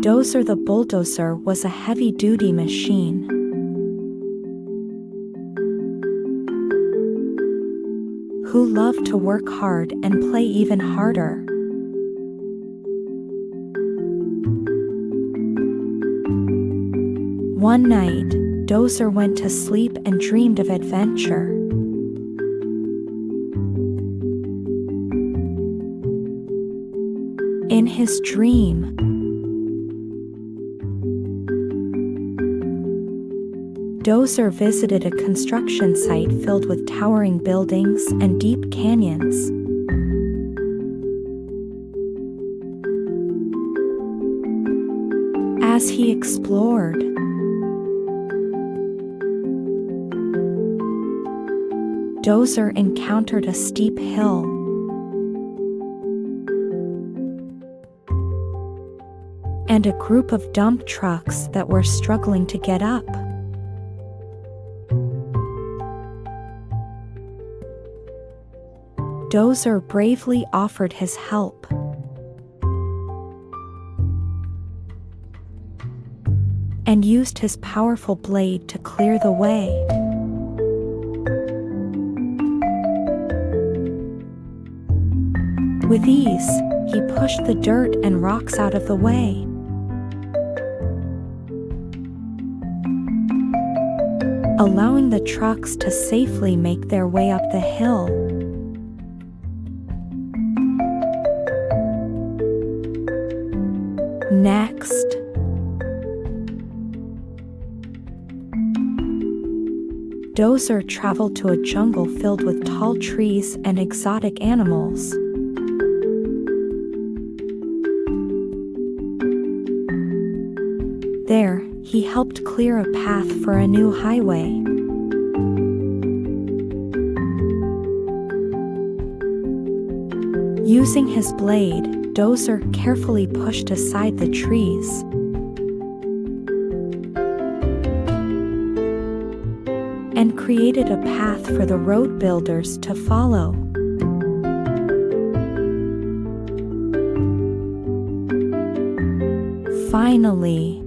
Dozer the Bulldozer was a heavy-duty machine. Who loved to work hard and play even harder. One night, Dozer went to sleep and dreamed of adventure. In his dream, Dozer visited a construction site filled with towering buildings and deep canyons. As he explored, Dozer encountered a steep hill. And a group of dump trucks that were struggling to get up. Dozer bravely offered his help. And used his powerful blade to clear the way. With ease, he pushed the dirt and rocks out of the way. Allowing the trucks to safely make their way up the hill. Next, Dozer traveled to a jungle filled with tall trees and exotic animals. There, he helped clear a path for a new highway. Using his blade, Dozer carefully pushed aside the trees. And created a path for the road builders to follow. Finally,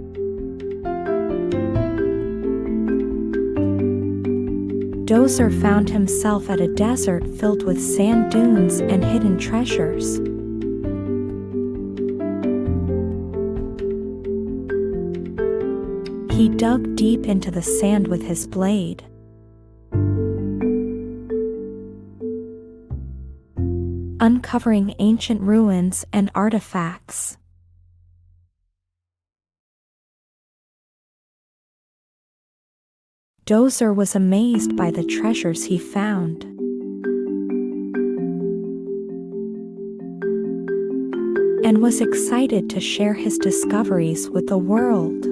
Dozer found himself at a desert filled with sand dunes and hidden treasures. He dug deep into the sand with his blade. Uncovering ancient ruins and artifacts. Dozer was amazed by the treasures he found. And was excited to share his discoveries with the world.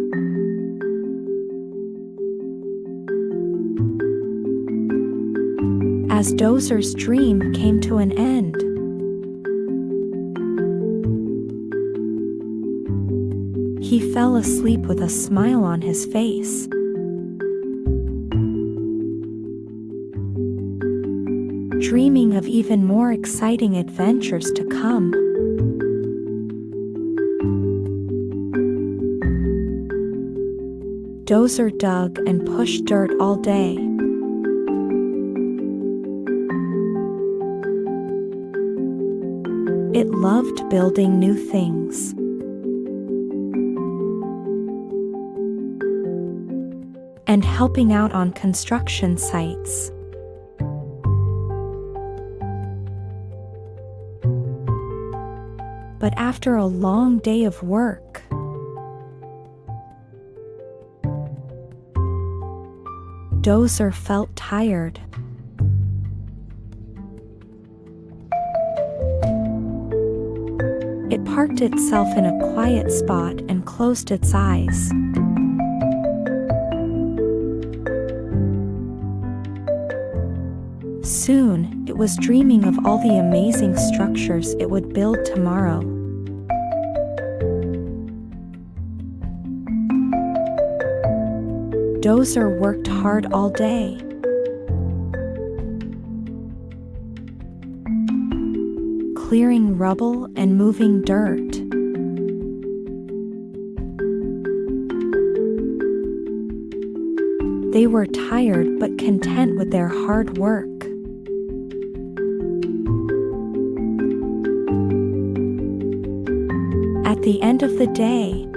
As Dozer's dream came to an end, he fell asleep with a smile on his face. Dreaming of even more exciting adventures to come. Dozer dug and pushed dirt all day. It loved building new things. And helping out on construction sites. But after a long day of work, Dozer felt tired. It parked itself in a quiet spot and closed its eyes. Soon, it was dreaming of all the amazing structures it would build tomorrow. Dozer worked hard all day. Clearing rubble and moving dirt. They were tired but content with their hard work. At the end of the day,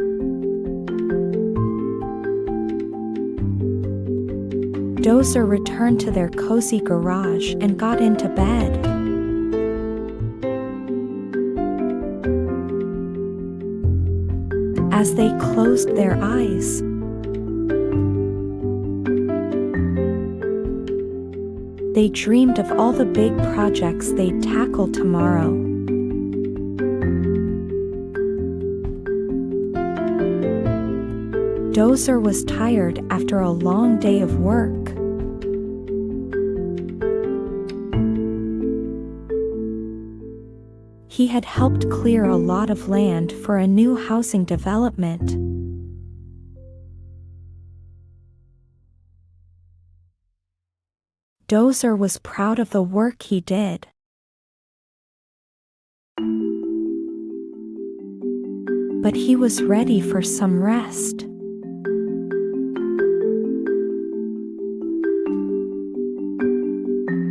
Dozer returned to their cozy garage and got into bed. As they closed their eyes, they dreamed of all the big projects they'd tackle tomorrow. Dozer was tired after a long day of work. He had helped clear a lot of land for a new housing development. Dozer was proud of the work he did. But he was ready for some rest.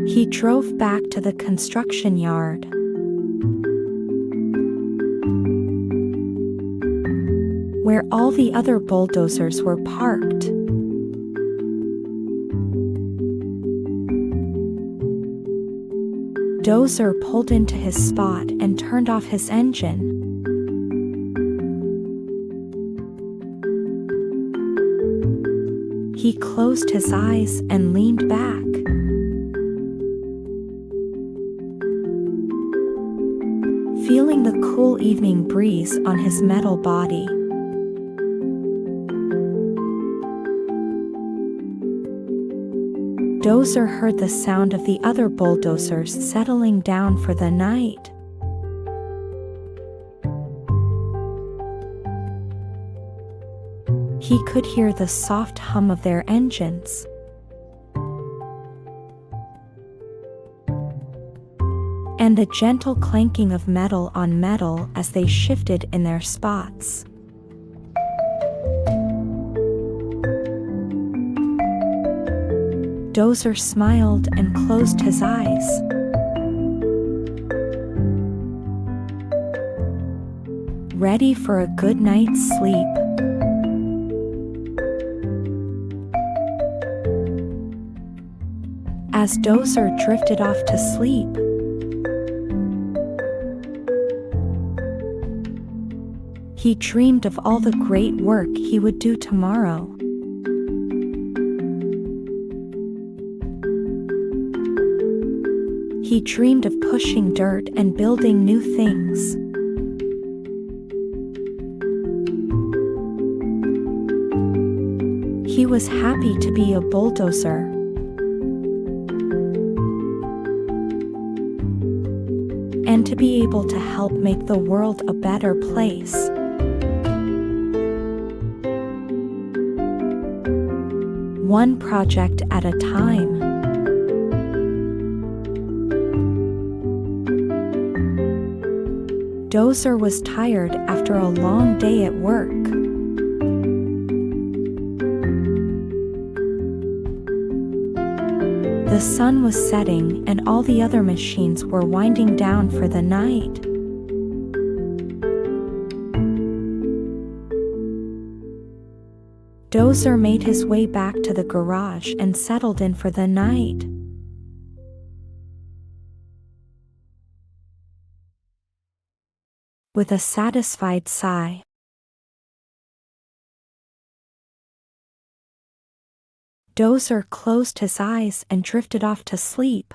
He drove back to the construction yard. Where all the other bulldozers were parked. Dozer pulled into his spot and turned off his engine. He closed his eyes and leaned back. Feeling the cool evening breeze on his metal body. Dozer heard the sound of the other bulldozers settling down for the night. He could hear the soft hum of their engines. And the gentle clanking of metal on metal as they shifted in their spots. Dozer smiled and closed his eyes. Ready for a good night's sleep. As Dozer drifted off to sleep, he dreamed of all the great work he would do tomorrow. He dreamed of pushing dirt and building new things. He was happy to be a bulldozer. And to be able to help make the world a better place. One project at a time. Dozer was tired after a long day at work. The sun was setting and all the other machines were winding down for the night. Dozer made his way back to the garage and settled in for the night. With a satisfied sigh, Dozer closed his eyes and drifted off to sleep.